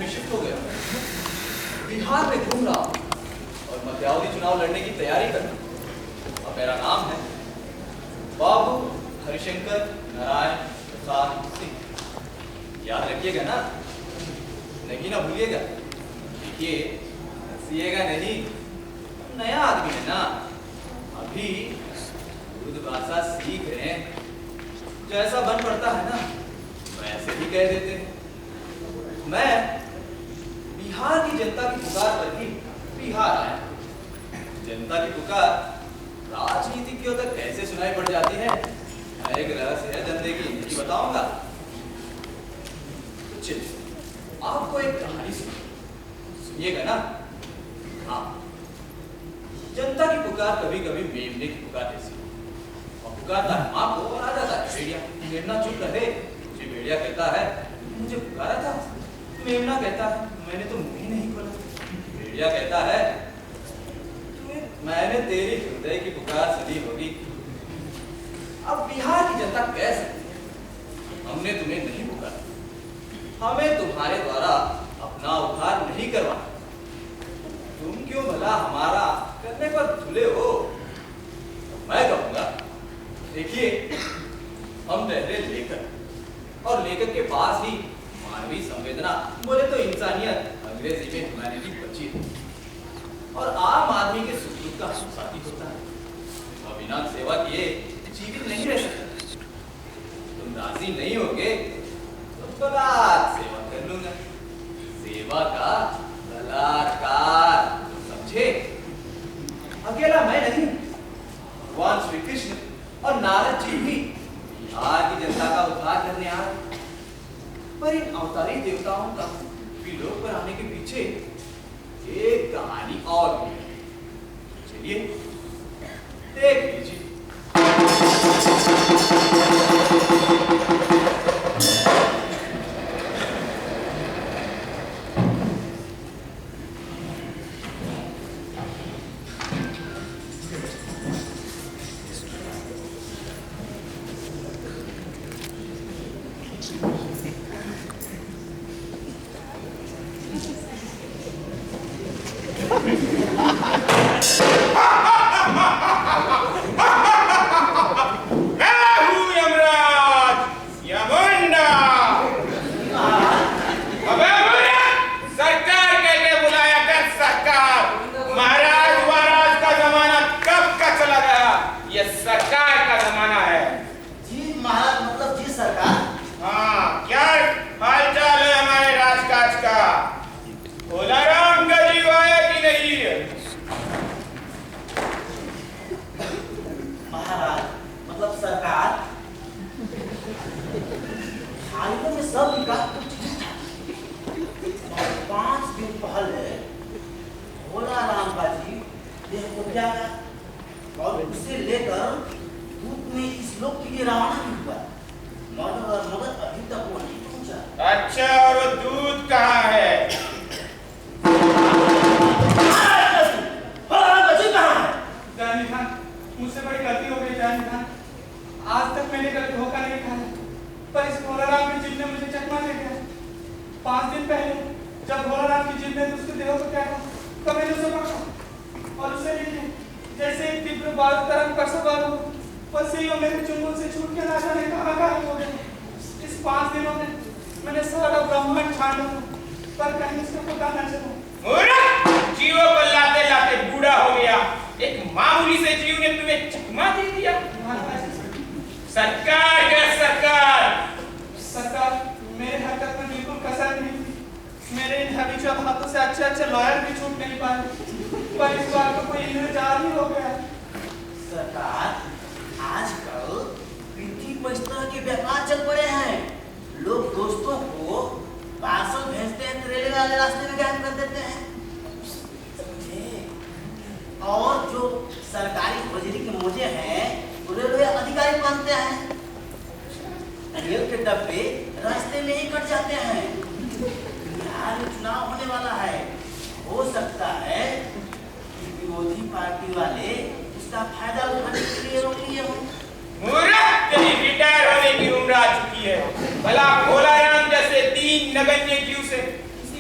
में शिफ्ट हो गया, बिहार में घूम रहा और मध्यावधि चुनाव लड़ने की तैयारी कर रहा। अब मेरा नाम है बाबू हरिशंकर नारायण प्रसाद सिंह। याद रखिएगा ना, नहीं ना भूलिएगा। देखिए, हंसिएगा नहीं, नया आदमी है ना, अभी उर्दू भाषा सीख रहे हैं। जैसा बन पड़ता है ना वैसे ही कह देते हैं। मैं बिहार की जनता की पुकार पर ही बिहार आया। जनता की पुकार राजनीतिज्ञों तक कैसे सुनाई पड़ जाती है, एक रहस्य है धंधे की, नहीं बताऊंगा। चलिए, आपको एक कहानी सुनिएगा ना। हाँ, जनता की पुकार कभी कभी मेमने की पुकार जैसी, और पुकारता है माँ को और आ जाता है भेड़िया। मेमना चुप रहे, मुझे भेड़िया कहता है मुझे पुकारा था। मेमना कहता है मैंने तो मुंह ही नहीं खोला। भेड़िया कहता है मैंने तेरी हृदय की पुकार सुनी होगी। अब बिहार की जनता कह सकती है हमने तुम्हें नहीं पुकारा, हमें तुम्हारे द्वारा अपना उद्धार नहीं करवाना। तुम क्यों भला हमारा करने पर धुले हो? मैं कहूंगा, देखिए, हम ठहरे लेखक, और लेखक के पास ही मानवीय संवेदना, बोले तो इंसानियत, अंग्रेजी में ह्यूमैनिटी बची है, और आम आदमी के सुख दुख का साथी होता है। और बिना सेवा किए जीवित नहीं रह सकता। तुम राजी नहीं होगे तो बलात् सेवा कर लूंगा। सेवा का बलात्कार, समझे? अकेला मैं नहीं, भगवान श्री कृष्ण और नारद जी भी बिहार की जनता का उद्धार करने आए। पर इन अवतारी देवताओं का विलोक पर आने के पीछे एक कहानी और भी है। चलिए देख लीजिए।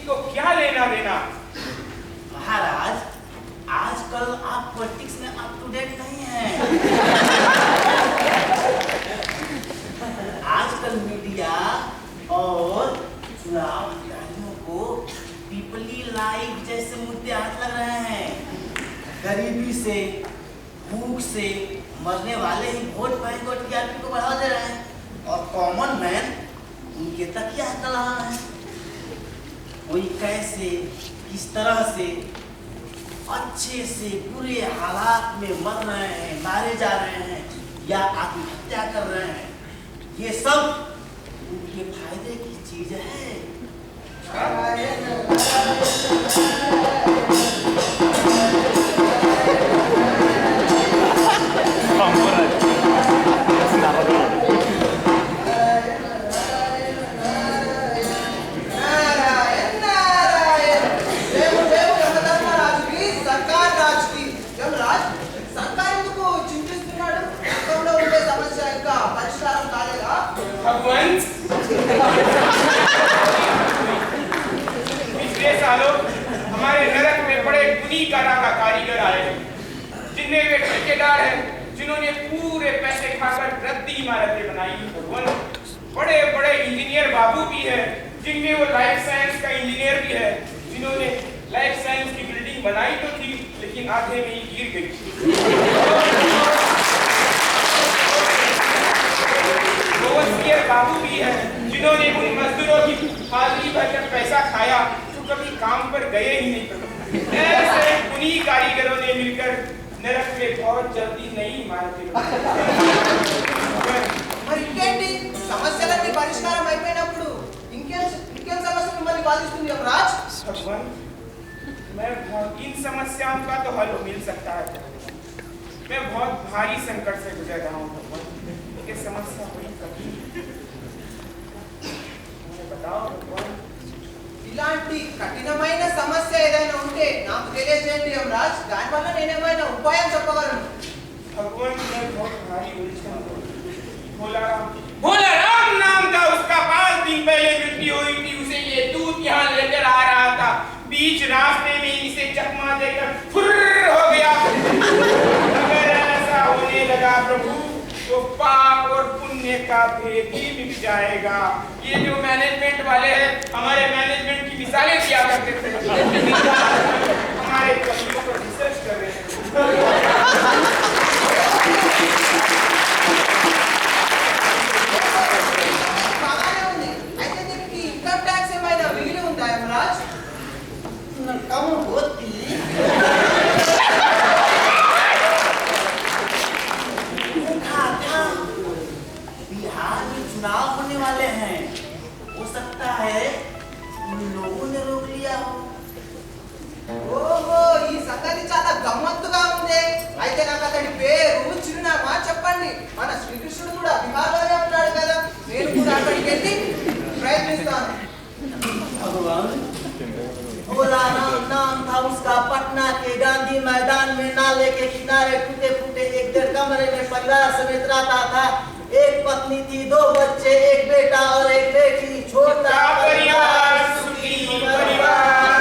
को क्या लेना देना? महाराज, आजकल आप पॉलिटिक्स में अप टू डेट नहीं हैं। आजकल मीडिया और चुनाव अधिकारियों को पीपली लाइफ जैसे मुद्दे हाथ लग रहे हैं। गरीबी से, भूख से मरने वाले ही वोट बैंक और टीआरपी को बढ़ा दे रहे हैं और कॉमन मैन उनके तक क्या चल रहा है। कोई कैसे, किस तरह से अच्छे से बुरे हालात में मर रहे हैं, मारे जा रहे हैं या आत्महत्या कर रहे हैं, ये सब उनके फायदे की चीज है। पिछले सालों हमारे नरक में बड़े गुनी कारा का कारीगर आए, जिनमें वे ठेकेदार हैं, जिन्होंने पूरे पैसे खाकर रद्दी इमारतें बनाई। भगवान, बड़े बड़े इंजीनियर बाबू भी है, जिनमें वो लाइफ साइंस का इंजीनियर भी है, जिन्होंने लाइफ साइंस की बिल्डिंग बनाई तो थी, लेकिन आधे में ही गिर गई। बाबू भी है, जिन्होंने उन मजदूरों की हाजिरी भरकर पैसा खाया जो कभी काम पर गए ही नहीं। ऐसे उन्हीं कारीगरों ने मिलकर नरक में बहुत जल्दी नई इमारतें మరి ఇంకేంటి సమస్యలన్నీ పరిష్కారం అయిపోయినప్పుడు ఇంకేం సమస్య మిమ్మల్ని బాధిస్తుంది యమరాజ్? भगवान, मैं इन समस्याओं का तो हल मिल सकता है। मैं बहुत भारी संकट से गुजर रहा हूँ भगवान, ये समस्या बड़ी कठिन है। बताओ भगवान। ఇలాంటి కఠినమైన సమస్య ఏదైనా ఉంటే నాకు తెలియజేయండి యమరాజ్, దానివల్ల నేను ఏమైనా ఉపాయం చెప్పగలను। भगवान, मैं बहुत भारी उलझन में भोला राम नाम था उसका, 5 दिन पहले मृत्यु हुई थी। उसे ये दूध यहाँ लेकर आ रहा था, बीच रास्ते में इसे चकमा देकर फुर्र हो गया। अगर ऐसा होने लगा प्रभु तो पाप और पुण्य का भेद ही मिट जाएगा। ये जो मैनेजमेंट वाले हैं, हमारे मैनेजमेंट की मिसालें दिया करते थे, हमारे कमियों पर रिसर्च कर रहे हैं। बिहार में चुनाव होने वाले हैं, हो सकता है उन लोगों ने रोक लिया हो। ఓహో, ఈ సంగతి చాలా గమ్మత్తుగా ఉంది। అయితే నాకు అతడి పేరు, చిరునామా చెప్పండి। మన శ్రీకృష్ణుడు కూడా బిహార్లోనే ఉన్నాడు కదా, నేను కూడా అక్కడికి వెళ్ళి ప్రయత్నిస్తాను। भगवान, भोला राम नाम था उसका, पटना के गांधी मैदान में नाले के किनारे टूटे फूटे 1-1.5 कमरे में परिवार समेत रहता था। एक पत्नी थी, 2 बच्चे, एक बेटा और एक बेटी। छोटा परिवार, सुखी परिवार।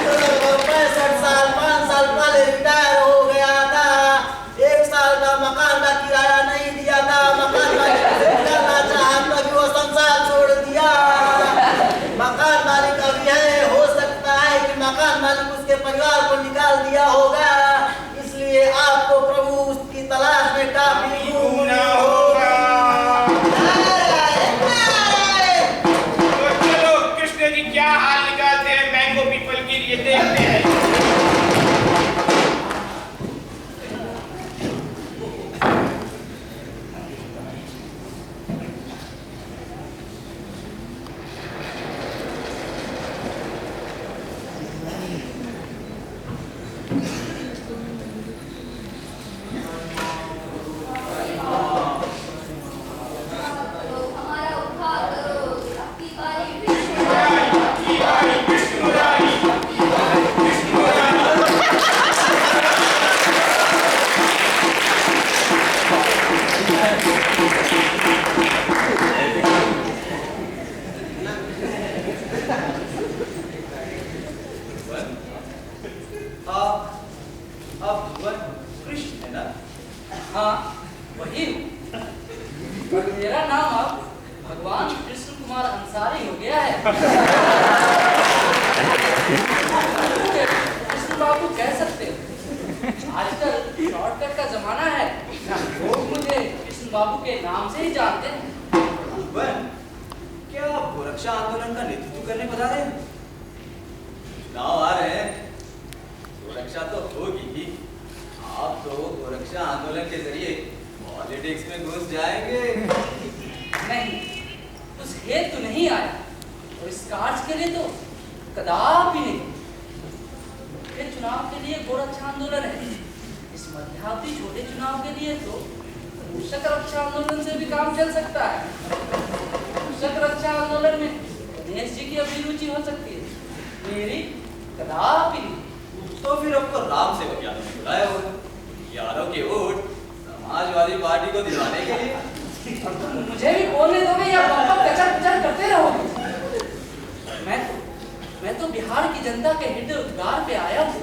65 साल 5 साल पहले रिटायर हो गया था। 1 साल का मकान का किराया नहीं दिया था। मकान मालिक करना चाहा तभी वो संसार छोड़ दिया। मकान मालिक अभी है, हो सकता है कि मकान मालिक उसके परिवार को निकाल दिया होगा, इसलिए आपको प्रभु उसकी तलाश में काफी घूमना होगा। तो चलो कृष्ण जी क्या हाल निकालते हैं मैंगो पीपल के लिए, देखते हैं। कृष्ण अंसारी हो गया है। कृष्ण बाबू कह सकते हो, आजकल शॉर्टकट का जमाना है, लोग मुझे कृष्ण बाबू के नाम से ही जानते हैं। क्या आप गोरक्षा आंदोलन का नेतृत्व करने पधारे हैं? चुनाव आ रहे हैं, गोरक्षा तो होगी ही। आप तो गोरक्षा आंदोलन के जरिए पॉलिटिक्स में घुस जाएंगे। नहीं, उस हेतु नहीं आया, और इस कार्य के लिए तो कदापि नहीं। ये चुनाव के लिए गोरक्षा आंदोलन है, इस मध्यावधि छोटे चुनाव के लिए तो मूषक रक्षा आंदोलन से भी काम चल सकता है। मूषक रक्षा आंदोलन में गणेश जी की अभिरुचि हो सकती है, मेरी कदापि नहीं। तो फिर आपको राम सेवक यादव ने बुलाया होगा, यादव के वोट समाजवादी पार्टी को दिलाने के लिए। मुझे भी बोलने दोगे या बम्पर कचर कचर करते रहोगे? मैं तो बिहार की जनता के हृदय उद्गार पे आया हूँ।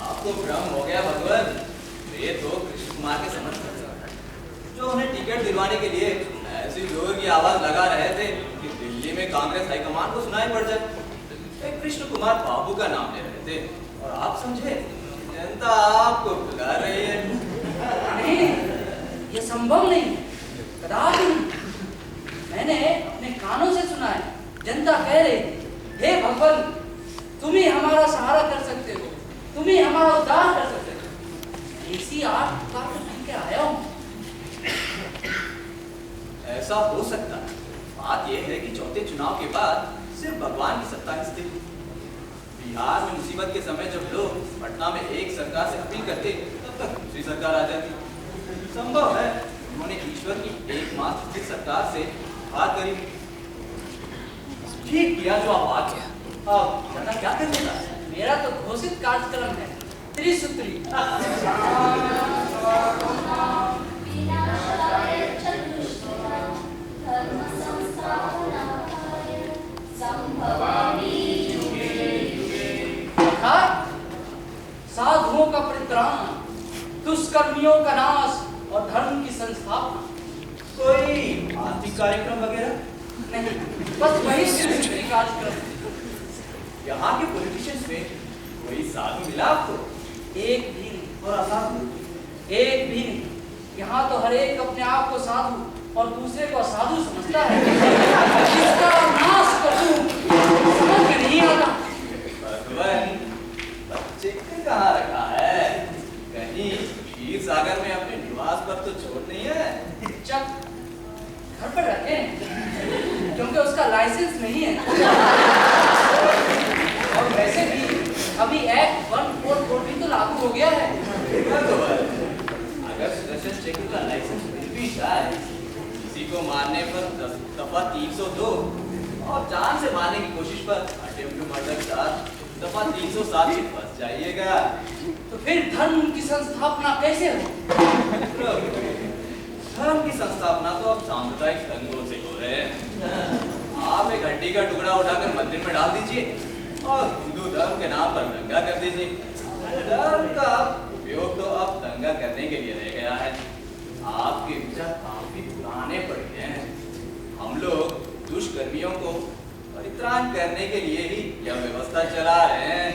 आपको भ्रम हो गया भगवान, ये तो कृष्ण कुमार के समर्थक जो उन्हें टिकट दिलवाने के लिए ऐसी जोर की आवाज लगा रहे थे कि दिल्ली में कांग्रेस हाईकमान को सुनाई पड़ जाए। कृष्ण कुमार बाबू का नाम ले रहे थे और आप समझे जनता आपको बुला रही है। नहीं, ये संभव नहीं, कदापि नहीं। मैंने अपने कानों से सुना है, जनता कह रही थी, हे भगवान, तुम ही हमारा सहारा कर सकते हो, तुम ही हमारा उद्धार कर सकते हो। इसी आठ पुकार को सुन के आया हूँ। ऐसा हो सकता है। बात यह है कि चौथे चुनाव के बाद सिर्फ भगवान की सत्ता ही स्थिर। बिहार में मुसीबत के समय जब लोग पटना में एक सरकार से अपील करते, तब तक दूसरी सरकार आ जाती। संभव है उन्होंने ईश्वर की एकमात्र स्थिर सरकार से बात करी। ठीक किया जो आप बात किया। अब जनता क्या करेगा? मेरा तो घोषित कार्यक्रम है, त्रिसूत्री। साधुओं का परित्राण, दुष्कर्मियों का नाश और धर्म की संस्थापना। कोई आर्थिक कार्यक्रम वगैरह नहीं, बस वही त्रिसूत्री कार्यक्रम। यहाँ के पॉलिटिशियंस में कोई साधु मिला आपको? एक भी नहीं। और असाधु? एक भी नहीं। यहाँ तो हर एक अपने आप को साधु और दूसरे को असाधु समझता है। इसका नाश करूं समझ में नहीं आता। भगवान, बच्चे को कहाँ रखा है? कहीं क्षीर सागर में अपने निवास पर तो छोड़ नहीं है? चक घर पर रखे, क्योंकि उसका लाइसेंस नहीं है। और वैसे भी अभी एक्ट 144 भी तो लागू हो गया है। अगर सुदर्शन चक्र का लाइसेंस मिल भी जाए, किसी को मारने पर दफा 302 और जान से मारने की कोशिश पर अटेम्प्ट टू मर्डर का दफा 307 से फंस जाइएगा। तो फिर धर्म की संस्थापना कैसे हो? धर्म की संस्थापना तो अब सांप्रदायिक दंगों से हो रहे हैं। आप एक हड्डी का टुकड़ा उठाकर मंदिर में डाल दीजिए और हिंदू धर्म के नाम पर दंगा कर दीजिए। धर्म का उपयोग तो अब दंगा करने के लिए रह गया है। आपके विचार काफी पुराने पड़ गए हैं। हम लोग दुष्कर्मियों को परित्राण करने के लिए ही यह व्यवस्था चला रहे हैं।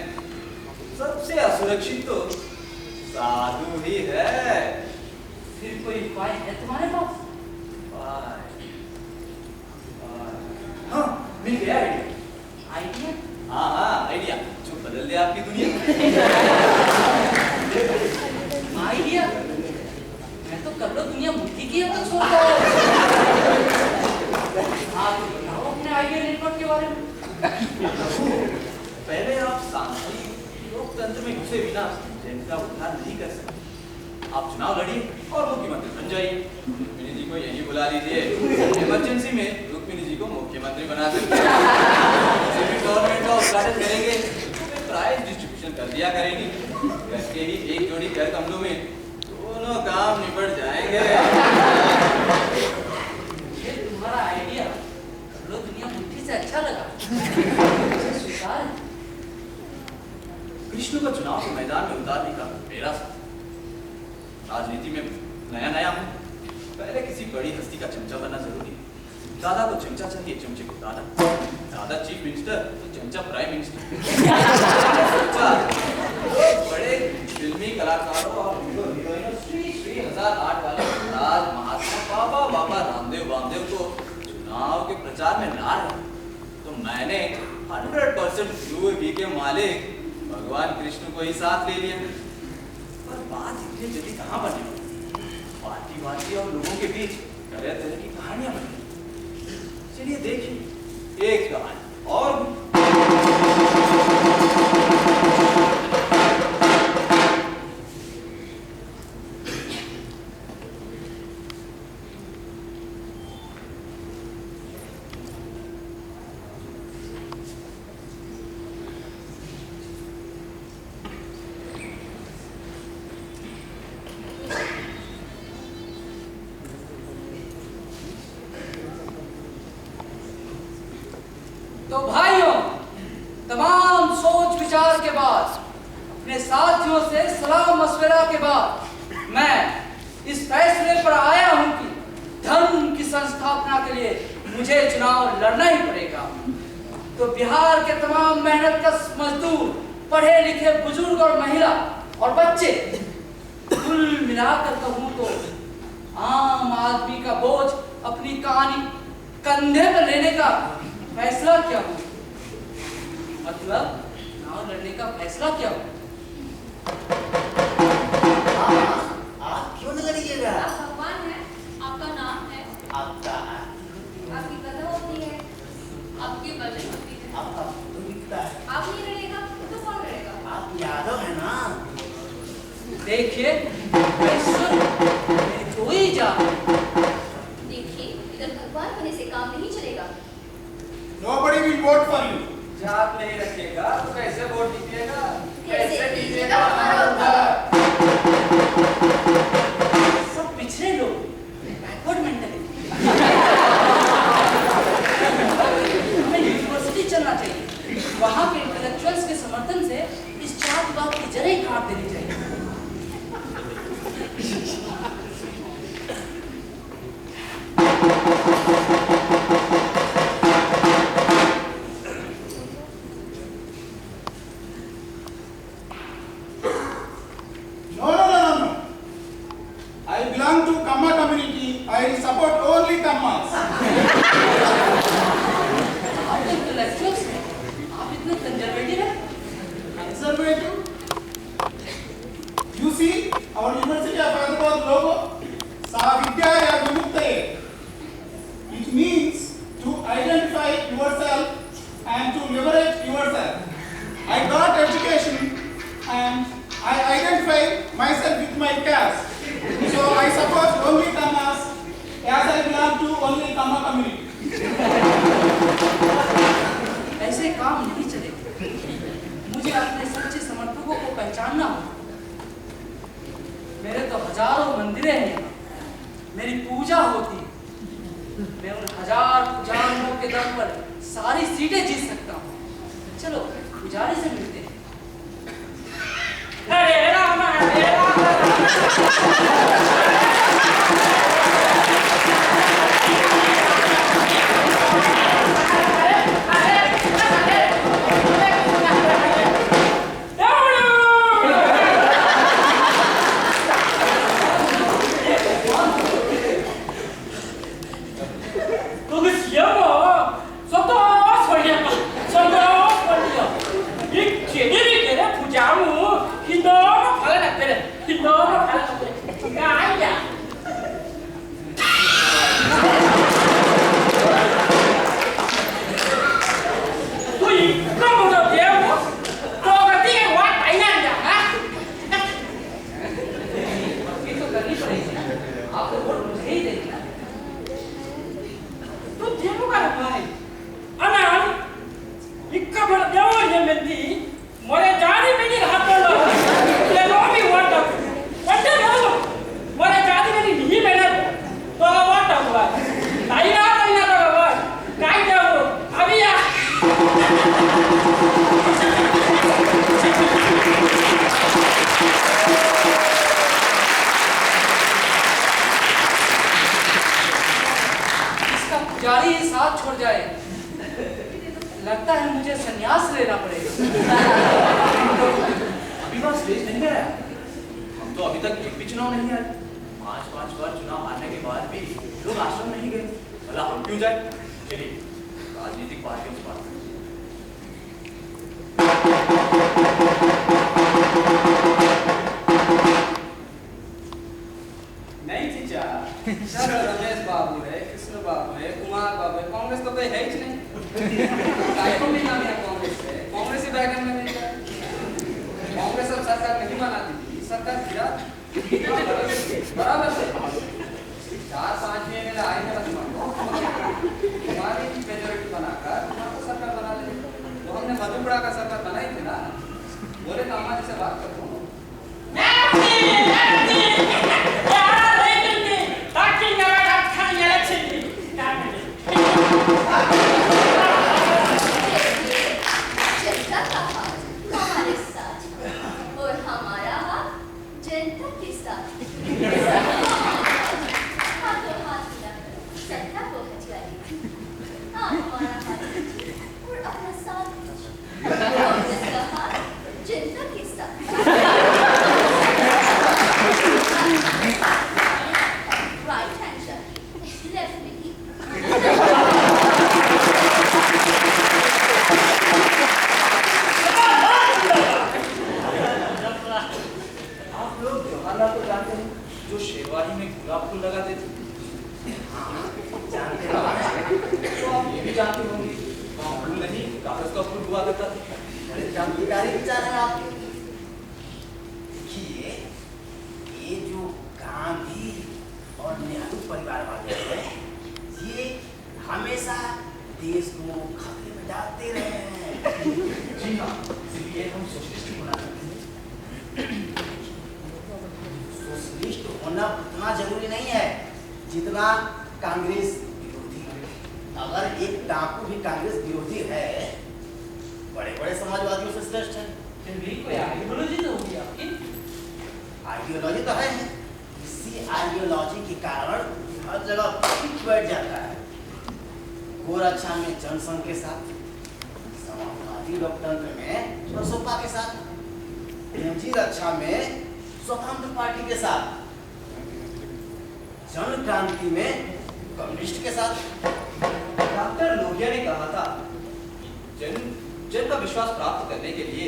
सबसे असुरक्षित तो साधु ही है। फिर कोई उपाय है तुम्हारे पास? हाँ, मिल गया आइडिया। आइडिया? हाँ, आइडिया जो बदल दे आपकी दुनिया। आइडिया? मैं तो कर लो दुनिया मुट्ठी की अब तक सोचता हूँ। हाँ, तो बताओ अपने आइडिया नेटवर्क के बारे में। पहले आप सांसद लोकतंत्र में घुसे बिना जनता उद्धार नहीं कर सकते। आप चुनाव लड़िए और मुख्यमंत्री बन जाइए। रुक्मिणी जी को यही बुला लीजिए। इमरजेंसी में रुक्मिणी जी को मुख्यमंत्री बना सकते हैं। गवर्नमेंट का उद्घाटन करेंगे तो प्राइज डिस्ट्रीब्यूशन कर दिया करेंगी। करके ही एक जोड़ी कर कमलों में दोनों काम निपट जाएंगे। ये तुम्हारा आइडिया कर लो दुनिया मुट्ठी से अच्छा लगा। स्वीकार है। कृष्ण को चुनाव के मैदान में उतारने का मेरा राजनीति में नया हूं, पहले किसी बड़ी हस्ती का चमचा बनना जरूरी है। दादा को चमचा चाहिए, चमचे को दादा। दादा चीफ मिनिस्टर तो चमचा प्राइम मिनिस्टर। चमचा बड़े फिल्मी कलाकारों और हीरोइनों श्री 1008 वाले राज महात्मा बाबा रामदेव को चुनाव के प्रचार में ला रहे, तो मैंने 100% वी के मालिक भगवान कृष्ण को ही साथ ले लिया। पर बात इतनी जल्दी कहाँ बनी? पार्टी और लोगों के बीच तरह तरह की कहानियां बनी। चलिए देखिए एक कहानी और। तो भाइयों, तमाम सोच विचार के बाद, अपने साथियों से सलाह मशवरा के बाद मैं इस फैसले पर आया हूं कि धर्म की संस्थापना के लिए मुझे चुनाव लड़ना ही पड़ेगा। तो बिहार के तमाम मेहनतकश मजदूर, पढ़े लिखे बुजुर्ग और महिला और बच्चे, कुल मिलाकर कहूं तो आम आदमी का बोझ अपनी कहानी कंधे पर लेने का फैसला क्या हो? मतलब चुनाव लड़ने का फैसला क्या हो? आप क्यों न लड़िएगा? आप भगवान हैं, आपका नाम है, आपकी कथा होती है, आपकी भजन होती है, आपका फोटो दिखता है। आप नहीं लड़ेगा तो कौन लड़ेगा? आप यादव है ना? देखिए कोई जा, देखिए इधर भगवान होने से काम नहीं चलेगा। Nobody will vote for you. जात नहीं रखेगा तो कैसे वोट दीजिएगा? कैसे दीजिएगा हमारा उद्धार? सब पिछड़े लोग, बैकवर्ड मेंटालिटी। हमें यूनिवर्सिटी चलना चाहिए, वहाँ के इंटेलेक्चुअल्स के समर्थन से इस जातवाद की जड़ें काट देनी चाहिए। No. I belong to Kamma community. I support only Kammas. आप तो इंटेलेक्चुअल्स हैं, आप इतने कंजर्वेटिव हैं। Conservative. You see our University of Hyderabad logo. Sa Vidyaya Vimuktaye. It means to identify yourself and to liberate yourself. I got education and I identify myself with my caste. So I support only Kammas as I belong to only Kamma community. ऐसे काम नहीं चलेगा। मुझे अपने सच्चे समर्थकों को पहचानना होगा। मेरे तो हजारों मंदिरें हैं यहाँ, मेरी पूजा होती है। मैं उन हजार पुजारियों के दम पर सारी सीटें जीत सकता हूँ। चलो पुजारी से मिलते हैं। हरे राम हरे राम। जारी साथ छोड़ जाए, लगता है मुझे संन्यास लेना पड़ेगा। अभी बात स्टेज नहीं गया, हम तो अभी तक एक भी चुनाव नहीं आए। 5-5 बार चुनाव हारने के बाद भी लोग आश्रम नहीं गए, भला हम क्यों जाए? चलिए राजनीतिक पार्टियों से बात करें। नहीं चीचा, सर रमेश बाबू है, कृष्ण बाबू है, कुमार बाबू है, कांग्रेस तो कोई है ही नहीं। कायको भी नाम है कांग्रेस है, कांग्रेस ही बैठक में नहीं है। कांग्रेस अब सरकार नहीं बनाती थी, सरकार गिरा बराबर से 4-5 में आए मेरा हमारी मेजोरिटी बनाकर हमारा सरकार बना ले। तो हमने मधुपुरा का सरकार बनाई थी ना, बोले तो अम्मा जी से बात करता हूँ। जनता का हाथ हमारे साथ और हमारा हाथ जनता के साथ। हाथों हाथ मिलाकर सत्ता को हथिया लीजिए। आप हमारा हाथ लीजिए और अपना साथ दीजिए। कांग्रेस का हाथ जनता के साथ। राइट हैंड चाहिए, लेफ्ट में ही। आप लोग जवाहरलाल को जानते हैं, जो शेरवानी में गुलाब फूल लगाते थे? जानते हैं तो आप ये भी जानते होंगे, वहाँ फूल नहीं कागज का फूल हुआ करता था। बड़े क्रांतिकारी विचार हैं आपके। देखिए, ये जो गांधी और नेहरू परिवार वाले हैं, ये हमेशा देश को खतरे में डालते रहे हैं। जी हाँ, इसलिए हम सोशलिस्ट होना चाहते हैं। सोशलिस्ट होना उतना जरूरी नहीं है जितना कांग्रेस विरोधी है। अगर एक डाकू भी कांग्रेस विरोधी है, बड़े-बड़े समाजवादियों से श्रेष्ठ है। फिर भी कोई आइडियोलॉजी तो होगी आपकी। आइडियोलॉजी तो है, इसी आइडियोलॉजी के कारण हर जगह फिट बैठ जाता है। गोरक्षा में जनसंघ के साथ, समाजवादी लोकतंत्र में बसपा के साथ, निजी रक्षा में स्वतंत्र पार्टी के साथ, जन क्रांति में कम्युनिस्ट के साथ। डॉक्टर लोहिया ने कहा था, जन का विश्वास प्राप्त करने के लिए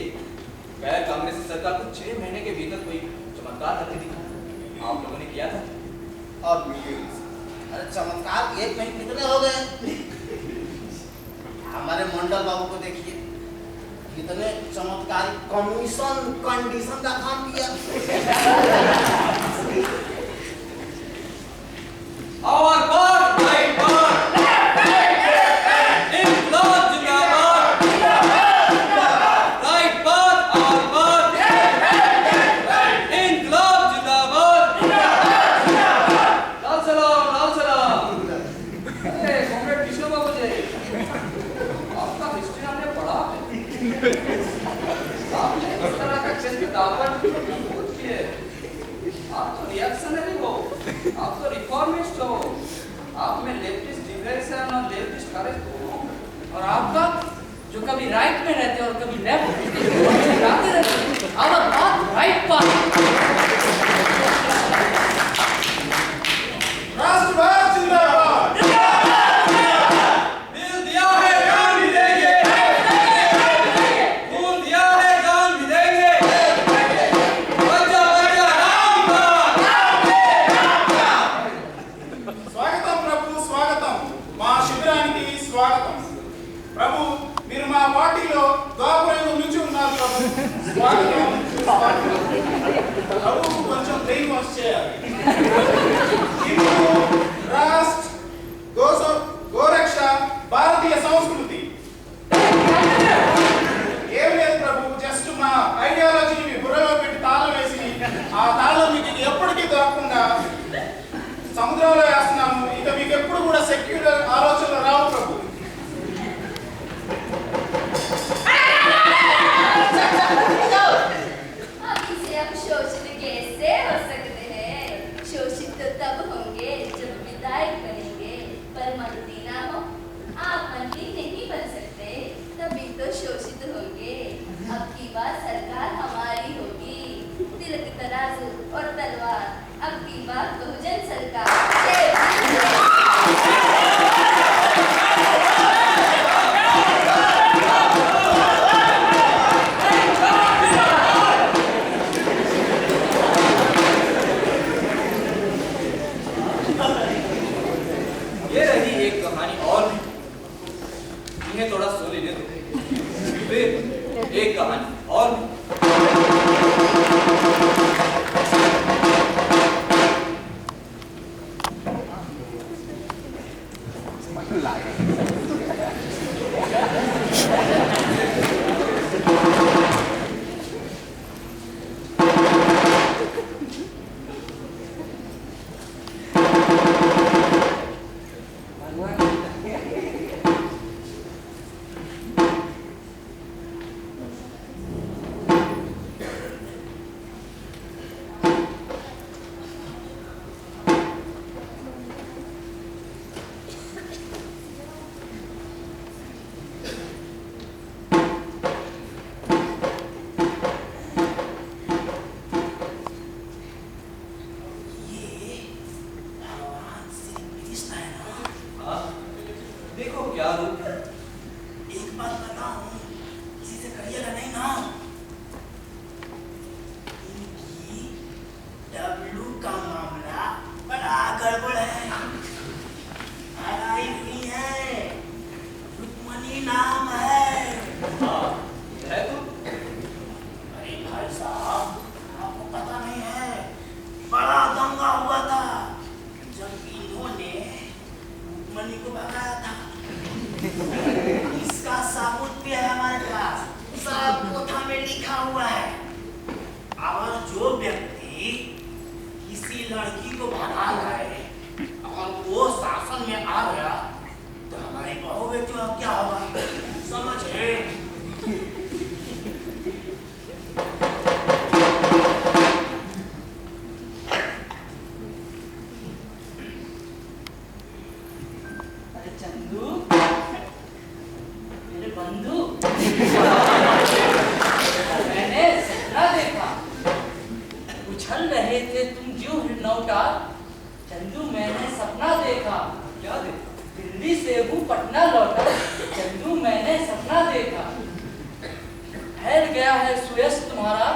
गैर कांग्रेसी सरकार को 6 महीने के भीतर कोई चमत्कार करके दिखा। आप लोगों ने किया था? और अरे चमत्कार एक महीने कितने हो गए? हमारे मंडल बाबू को देखिए, कितने चमत्कारी कमीशन कंडीशन का काम किया। और बात राइट बात, इंकलाब जिंदाबाद, राइट बात और बात, इंकलाब जिंदाबाद, लाल सलाम लाल सलाम। अरे कॉमरेड कृष्ण बाबू जी, आपका हिस्ट्री हमने पढ़ा है। आपने इस तरह का चेस्ट दावत किए। आप तो रिएक्शनरी हो, आप तो रिफॉर्मिस्ट हो, आप में लेफ्टिस्ट डिप्रेशन और लेफ्टिस्ट करेज दोनों। और आपका जो कभी राइट में रहते और कभी लेफ्ट में जाते रहते। अब बात राइट पार्टी। राष्ट्रवाद जिंदाबाद। दिल दिया है जान भी देंगे, खून दिया है जान भी देंगे, बच्चा बच्चा राम स्वागतम प्रभु, स्वागतम మా శిబిరానికి స్వాగతం ప్రభు. మీరు మా పార్టీలో ద్వాపరయుగం నుంచి ఉన్నారు ప్రభు. స్వాగతం స్వాగతం. ప్రభువుకు కొంచెం బ్రెయిన్ వాష్ చేయాలి. హిందూ రాష్ట్ర గోరక్ష భారతీయ సంస్కృతి ఏం లేదు ప్రభు. జస్ట్ మా ఐడియాలజీని మీ బుర్రలో పెట్టి తాళం వేసి ఆ తాళం మీకు ఎప్పటికీ దొరకకుండా సముద్రంలో వేస్తున్నాము. ఇక మీకు ఎప్పుడు కూడా సెక్యులర్ ఆలోచనలు రావు ప్రభు. आप इसे अब शोषित कैसे हो सकते हैं? शोषित तो तब होंगे जब विधायक बनेंगे, पर मंत्री ना हो। इन्हें थोड़ा सो लेने दो, फिर एक कहानी और देखो क्या रूप है। एक बात बताऊं, किसी से कहिएगा नहीं ना। इनकी डब्लू का मामला बड़ा गड़बड़ है। हराई हुई है, रुक्मणी नाम है। हाँ, है तो अरे भाई साहब, आपको पता नहीं है, बड़ा दंगा हुआ था जब इन्होंने रुक्मणी को भगाया था। इसका सबूत भी है हमारे पास, सब कोठा में लिखा हुआ है। और जो व्यक्ति किसी लड़की को भगा लाए और वो शासन में आ गया तो हमारी बहू बेटी अब क्या होगा, समझे? अरे चंदू, मेरे बंधु, मैंने सपना देखा। उछल रहे थे तुम ज्यों हिरनौटा। चंदू, मैंने सपना देखा। क्या देखा? दिल्ली से हूँ पटना लौटा। चंदू, मैंने सपना देखा। फैल गया है सुयश तुम्हारा।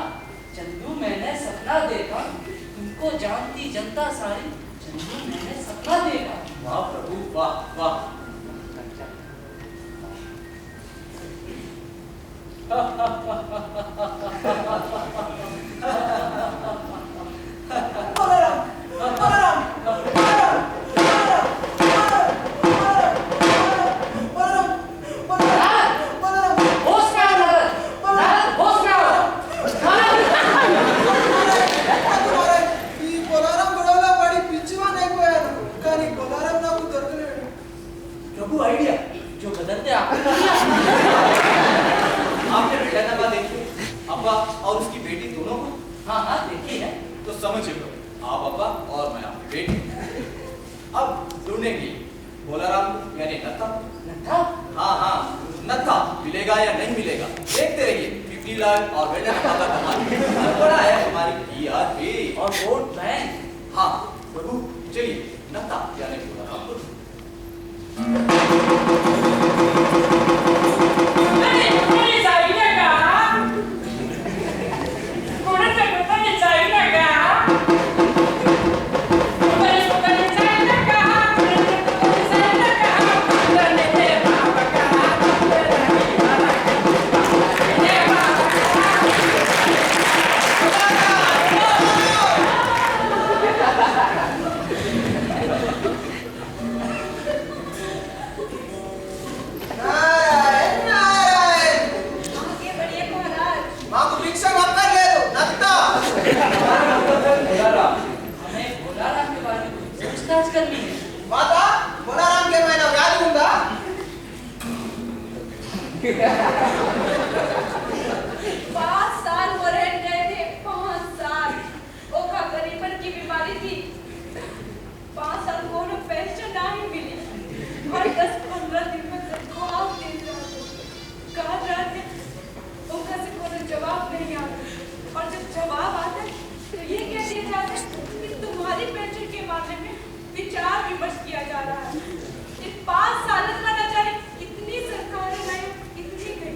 चंदू, मैंने सपना देखा। तुमको जानती जनता सारी। चंदू, मैंने सपना देखा। वाह प्रभु, वाह वाह। प्रभु, आइडिया जो बदलते आपने बेटा नवा देखिए, अब्बा और उसकी बेटी दोनों को। हाँ हाँ, देखी है। तो समझिए आप अब्बा और मैं आपकी बेटी। अब ढूंढेंगे बोलाराम यानी नत्था। नत्था? हाँ हाँ, नत्था मिलेगा या नहीं मिलेगा देखते रहिए। 50 लाख और बेटा खाता कमाल बड़ा है हमारी टीआरपी और वोट बैंक। हाँ प्रभु, चलिए नत्था यानी बोलाराम को करनी है। माता, बोलाराम के मैं व्याज दूंगा। 5 साल वो रह गए थे, 5 साल। ओखा गरीबन की बीमारी थी। 5 साल को उन्हें पेंशन नहीं मिली। और 10-15 दिन में ख्वाब दिन कहा जाते ओखा से कोई जवाब नहीं आता। और जब जवाब आता तो ये कह दिया जाता कि तुम्हारी पेंशन के मामले में विचार विमर्श किया जा रहा है। इन 5 साल में न जाने कितनी सरकारें आई, कितनी गई।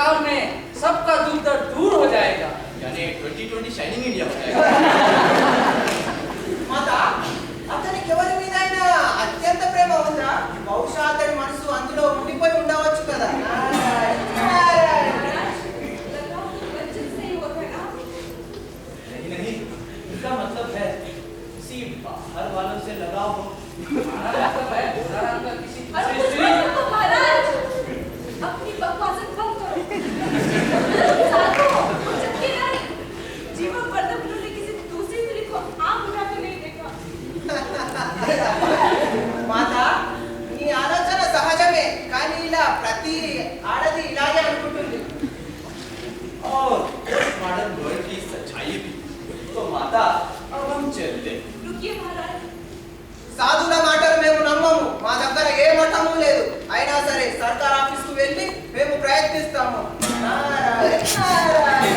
साल में सबका दुख दर्द दूर हो जाएगा। यानी 2020 शाइनिंग इंडिया हो जाएगा। మాతా అతనికి ఎవరి మీదైనా అత్యంత ప్రేమ ఉందా? బహుశా అతని మనసు అందులో ఉండిపోయి ఉండవచ్చు కదా. लगाव तो बचपन से ही होता है ना। नहीं, इसका मतलब है किसी बाहर वालों से लगाव हो। हमारा मतलब है भोलाराम का किसी अरे दूसरी स्त्री। तो महाराज अपनी बकवास बंद करो। साधु जबकि नहीं जीवन भर तक उन्होंने किसी दूसरी स्त्री को आंख उठा के नहीं देखा। మాతా ఈ ఆలోచన సహజమే, కానీ ఇలా ప్రతి ఆడది ఇలాగే అనుకుంటుంది. और इस मॉडर्न वर्ल्ड की सच्चाई भी। तो माता अब हम चलते हैं। रुकिए महाराज। సాధుల మాటలు మేము నమ్మము. మా దగ్గర ఏ మఠము లేదు. అయినా సరే సర్కార్ ఆఫీస్కు వెళ్ళి మేము ప్రయత్నిస్తాము. నారాయణ, నారాయణ.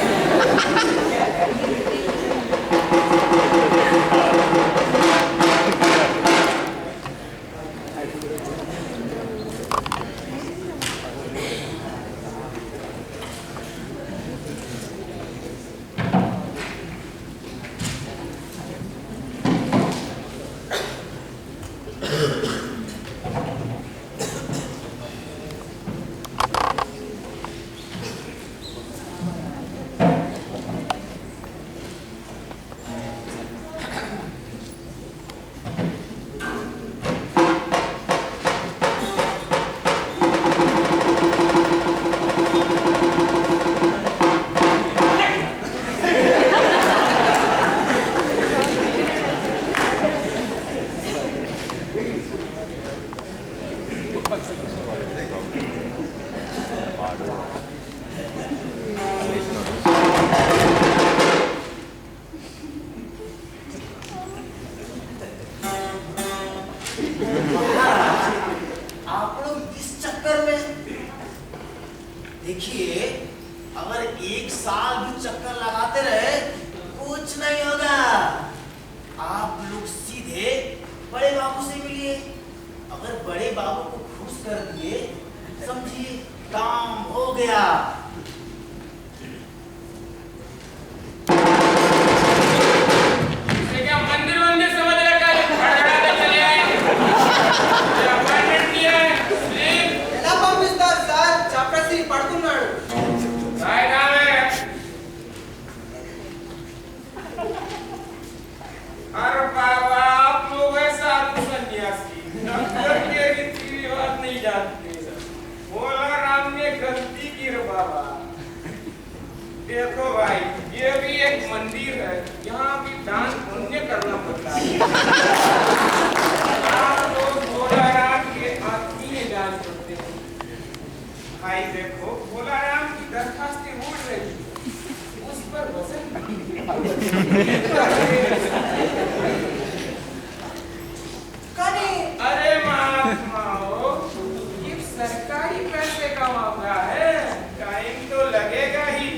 आप लोग इस चक्कर में देखिए, अगर एक साल भी चक्कर लगाते रहे कुछ नहीं होगा। आप लोग सीधे बड़े बाबू से मिलिए। अगर बड़े बाबू को खुश कर दिए समझिए काम हो गया। इसे क्या मंदिर वंदिर समझ रखा है? खड़खड़ाते चले आए। ये अपार्टमेंट नहीं है, प्लीज। ఎలా పంపిస్తారు సార్? చప్రసి పడుతున్నాడు. काय नाम है? अरे बाबा, आप लोग हैं साधु सन्यासी, डॉक्टर के रीति रिवाज नहीं जानते। भोला राम ने गलती की रे बाबा। देखो भाई, ये भी एक मंदिर है, यहाँ भी दान पुण्य करना पड़ता है। आप लोग भोला राम के आत्मीय जान करते हैं। भाई देखो, भोला राम की दरखास्तें उड़ रही, उस पर वजन కానీ अरे महात्माओं, ये सरकारी पैसे का मामला है, टाइम तो लगेगा ही।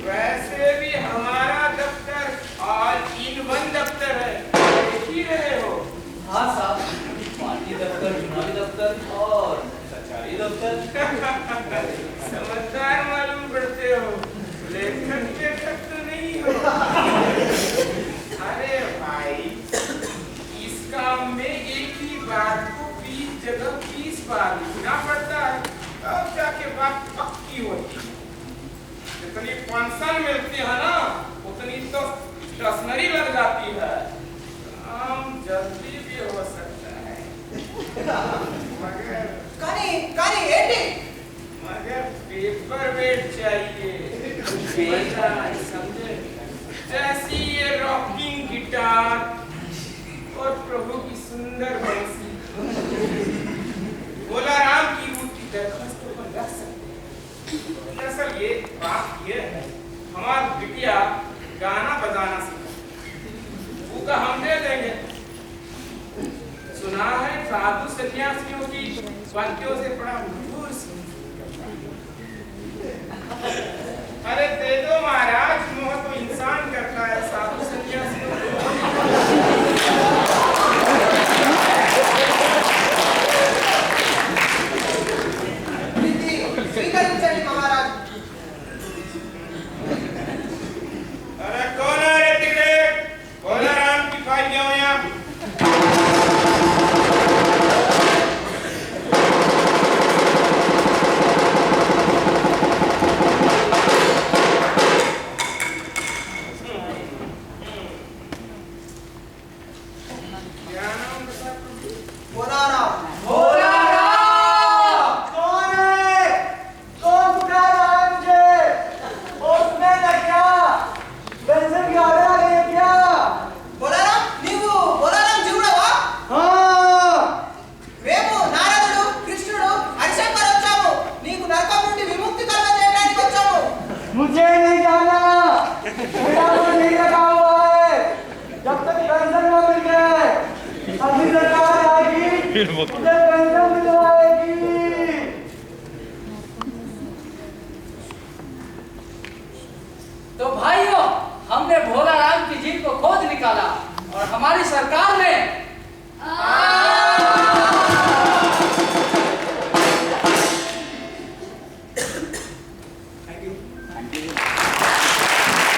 वैसे भी हमारा दफ्तर ऑल इन वन दफ्तर है, देख ही रहे हो। हाँ साहब, पार्टी दफ्तर, चुनावी दफ्तर और सरकारी दफ्तर। समझदार मालूम पड़ते हो, लेखक तो नहीं हो। अरे भाई, इस काम में एक ही बात को 20 जगह 20 बार लिखना पड़ता है, तब जाके बात पक्की होती है। जितनी पेंशन मिलती है ना, उतनी तो स्टेशनरी लग जाती है। काम जल्दी भी हो सकता है, मगर కానీ ఏంటి? मगर पेपर वेट चाहिए। बेटा समझे, जैसी ये रॉकिंग गिटार और प्रभु की सुंदर बंसी, भोला राम की ऊँची दरखास्तों पर रख सकते हैं। दरअसल ये बात ये है, हमारी बिटिया गाना बजाना सीखा, वो का हम दे देंगे। सुना है साधु सन्यासियों की वाक्यों से बड़ा मधुर अरे दे दो महाराज, मोह तो इंसान करता है, साधु सन्यासियों ఇది స్వీకరించండి మహారాజ్. मुझे नहीं जाना, मेरा मन नहीं लगा हुआ है, जब तक पेंशन न मिल जाए, अभी सरकार आएगी, मुझे पेंशन मिलवाएगी। तो भाइयों, हमने भोला राम की जीत को खोज निकाला और हमारी सरकार ने